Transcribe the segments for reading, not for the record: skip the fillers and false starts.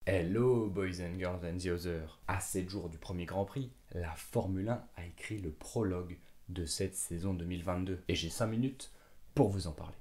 Hello boys and girls and the other. À 7 jours du premier Grand Prix, la Formule 1 a écrit le prologue de cette saison 2022 et j'ai 5 minutes pour vous en parler.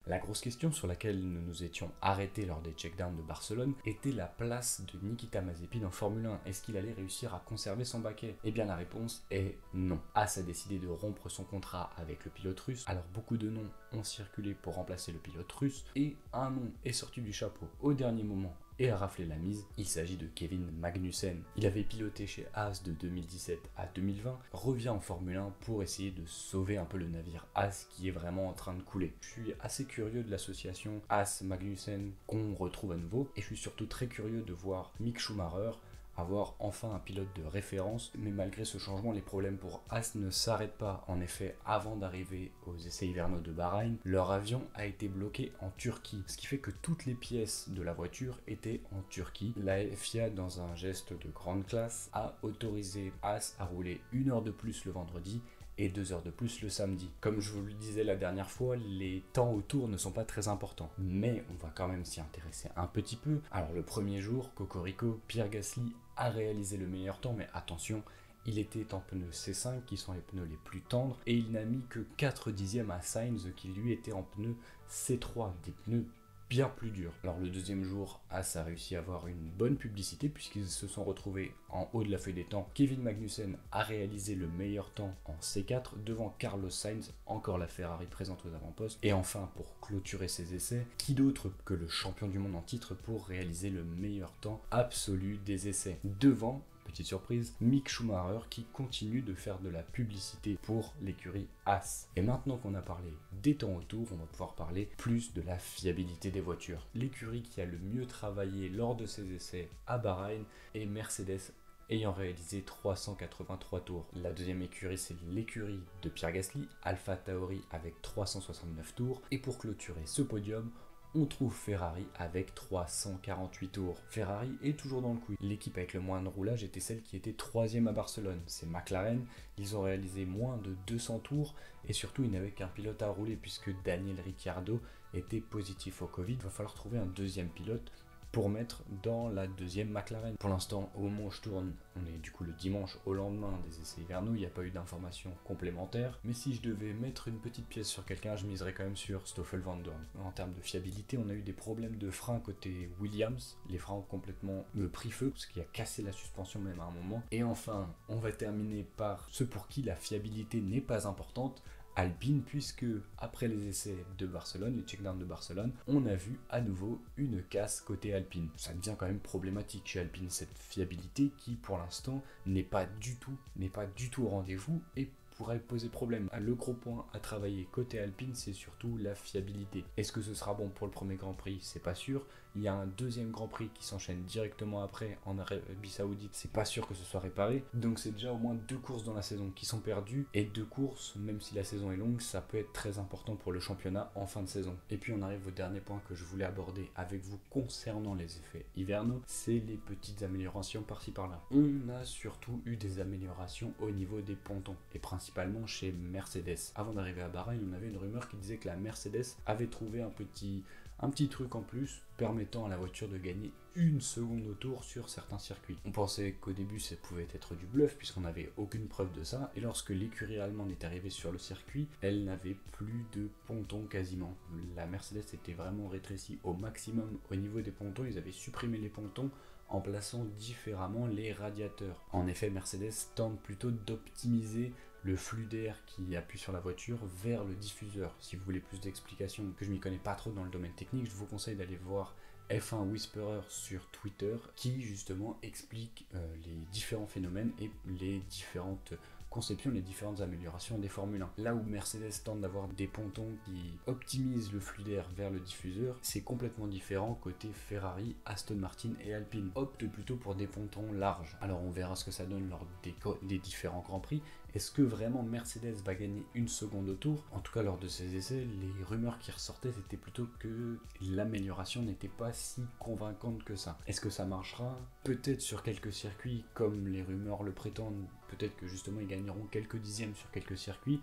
La grosse question sur laquelle nous nous étions arrêtés lors des checkdowns de Barcelone était la place de Nikita Mazepin en Formule 1. Est-ce qu'il allait réussir à conserver son baquet? Eh bien la réponse est non. Haas a décidé de rompre son contrat avec le pilote russe. Alors beaucoup de noms ont circulé pour remplacer le pilote russe et un nom est sorti du chapeau au dernier moment et a raflé la mise. Il s'agit de Kevin Magnussen. Il avait piloté chez Haas de 2017 à 2020, revient en Formule 1 pour essayer de sauver un peu le navire Haas qui est vraiment en train de couler. Je suis assez curieux de l'association Haas-Magnussen qu'on retrouve à nouveau et je suis surtout très curieux de voir Mick Schumacher avoir enfin un pilote de référence, mais malgré ce changement, les problèmes pour Haas ne s'arrêtent pas. En effet, avant d'arriver aux essais hivernaux de Bahreïn, leur avion a été bloqué en Turquie, ce qui fait que toutes les pièces de la voiture étaient en Turquie. La FIA, dans un geste de grande classe, a autorisé Haas à rouler 1 heure de plus le vendredi et 2 heures de plus le samedi. Comme je vous le disais la dernière fois, les temps autour ne sont pas très importants, mais on va quand même s'y intéresser un petit peu. Alors le premier jour, Cocorico, Pierre Gasly a réalisé le meilleur temps, mais attention, il était en pneus C5 qui sont les pneus les plus tendres et il n'a mis que 4 dixièmes à Sainz qui lui était en pneus C3, des pneus bien plus dur. Alors le deuxième jour, Haas a réussi à avoir une bonne publicité puisqu'ils se sont retrouvés en haut de la feuille des temps. Kevin Magnussen a réalisé le meilleur temps en C4 devant Carlos Sainz, encore la Ferrari présente aux avant-postes. Et enfin, pour clôturer ses essais, qui d'autre que le champion du monde en titre pour réaliser le meilleur temps absolu des essais devant, petite surprise, Mick Schumacher qui continue de faire de la publicité pour l'écurie Haas. Et maintenant qu'on a parlé des temps autour, on va pouvoir parler plus de la fiabilité des voitures. L'écurie qui a le mieux travaillé lors de ses essais à Bahreïn est Mercedes, ayant réalisé 383 tours. La deuxième écurie, c'est l'écurie de Pierre Gasly, Alpha Tauri avec 369 tours. Et pour clôturer ce podium, on trouve Ferrari avec 348 tours. Ferrari est toujours dans le coup. L'équipe avec le moins de roulage était celle qui était 3e à Barcelone. C'est McLaren, ils ont réalisé moins de 200 tours et surtout ils n'avaient qu'un pilote à rouler puisque Daniel Ricciardo était positif au Covid. Il va falloir trouver un deuxième pilote pour mettre dans la deuxième McLaren. Pour l'instant, au moment où je tourne, on est du coup le dimanche au lendemain des essais hivernaux, il n'y a pas eu d'informations complémentaires. Mais si je devais mettre une petite pièce sur quelqu'un, je miserais quand même sur Stoffel Van Dorn. En termes de fiabilité, on a eu des problèmes de frein côté Williams. Les freins ont complètement pris feu, ce qui a cassé la suspension même à un moment. Et enfin, on va terminer par ceux pour qui la fiabilité n'est pas importante, Alpine, puisque après les essais de Barcelone, les checkdowns de Barcelone, on a vu à nouveau une casse côté Alpine. Ça devient quand même problématique chez Alpine, cette fiabilité qui pour l'instant n'est pas du tout au rendez-vous et pourrait poser problème. Le gros point à travailler côté Alpine, c'est surtout la fiabilité. Est-ce que ce sera bon pour le premier Grand Prix? C'est pas sûr. Il y a un deuxième Grand Prix qui s'enchaîne directement après en Arabie Saoudite. C'est pas sûr que ce soit réparé. Donc c'est déjà au moins 2 courses dans la saison qui sont perdues. Et 2 courses, même si la saison est longue, ça peut être très important pour le championnat en fin de saison. Et puis on arrive au dernier point que je voulais aborder avec vous concernant les effets hivernaux. C'est les petites améliorations par-ci par-là. On a surtout eu des améliorations au niveau des pontons. Et principalement chez Mercedes. Avant d'arriver à Bahreïn, on avait une rumeur qui disait que la Mercedes avait trouvé un petit truc en plus permettant à la voiture de gagner 1 seconde au tour sur certains circuits. On pensait qu'au début ça pouvait être du bluff puisqu'on n'avait aucune preuve de ça et lorsque l'écurie allemande est arrivée sur le circuit, elle n'avait plus de pontons quasiment. La Mercedes était vraiment rétrécie au maximum au niveau des pontons, ils avaient supprimé les pontons en plaçant différemment les radiateurs. En effet, Mercedes tente plutôt d'optimiser le flux d'air qui appuie sur la voiture vers le diffuseur. Si vous voulez plus d'explications, que je m'y connais pas trop dans le domaine technique, je vous conseille d'aller voir F1 Whisperer sur Twitter qui justement explique les différents phénomènes et les différentes conception des différentes améliorations des Formule 1. Là où Mercedes tente d'avoir des pontons qui optimisent le flux d'air vers le diffuseur, c'est complètement différent côté Ferrari, Aston Martin et Alpine. Optent plutôt pour des pontons larges. Alors on verra ce que ça donne lors des différents Grands Prix. Est-ce que vraiment Mercedes va gagner une seconde au tour? En tout cas, lors de ces essais, les rumeurs qui ressortaient, c'était plutôt que l'amélioration n'était pas si convaincante que ça. Est-ce que ça marchera? Peut-être sur quelques circuits, comme les rumeurs le prétendent, peut-être que justement ils gagneront quelques dixièmes sur quelques circuits.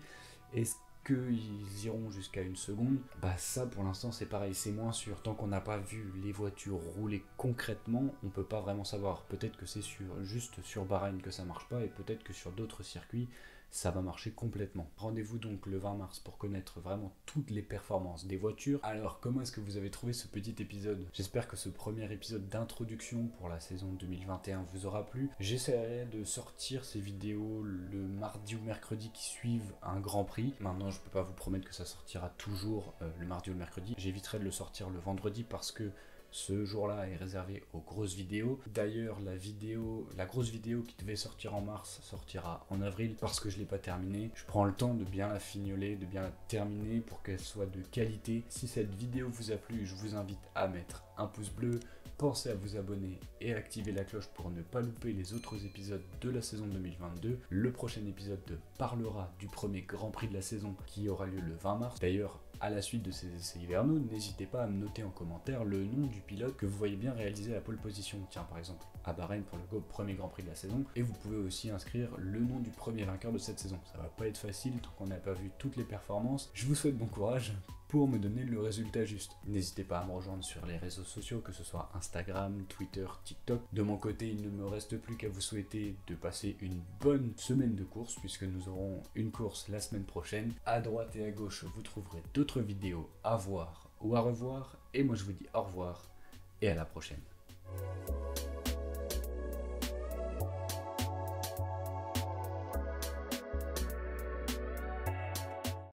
Est-ce qu'ils iront jusqu'à une seconde? Bah ça pour l'instant c'est pareil, c'est moins sûr. Tant qu'on n'a pas vu les voitures rouler concrètement, on peut pas vraiment savoir. Peut-être que c'est juste sur Bahreïn que ça marche pas, et peut-être que sur d'autres circuits ça va marcher complètement. Rendez-vous donc le 20 mars pour connaître vraiment toutes les performances des voitures. Alors comment est-ce que vous avez trouvé ce petit épisode? J'espère que ce premier épisode d'introduction pour la saison 2021 vous aura plu. J'essaierai de sortir ces vidéos le mardi ou mercredi qui suivent un Grand Prix. Maintenant je peux pas vous promettre que ça sortira toujours le mardi ou le mercredi. J'éviterai de le sortir le vendredi parce que ce jour-là est réservé aux grosses vidéos. D'ailleurs, la grosse vidéo qui devait sortir en mars sortira en avril parce que je ne l'ai pas terminée. Je prends le temps de bien la fignoler, de bien la terminer pour qu'elle soit de qualité. Si cette vidéo vous a plu, je vous invite à mettre un pouce bleu. Pensez à vous abonner et activer la cloche pour ne pas louper les autres épisodes de la saison 2022. Le prochain épisode parlera du premier Grand Prix de la saison qui aura lieu le 20 mars. D'ailleurs, à la suite de ces essais hivernaux, n'hésitez pas à me noter en commentaire le nom du pilote que vous voyez bien réaliser la pole position. Tiens, par exemple, à Bahreïn pour le premier Grand Prix de la saison. Et vous pouvez aussi inscrire le nom du premier vainqueur de cette saison. Ça va pas être facile tant qu'on n'a pas vu toutes les performances. Je vous souhaite bon courage pour me donner le résultat juste. N'hésitez pas à me rejoindre sur les réseaux sociaux, que ce soit Instagram, Twitter, TikTok. De mon côté, il ne me reste plus qu'à vous souhaiter de passer une bonne semaine de course, puisque nous aurons une course la semaine prochaine. À droite et à gauche, vous trouverez d'autres vidéos à voir ou à revoir. Et moi, je vous dis au revoir et à la prochaine.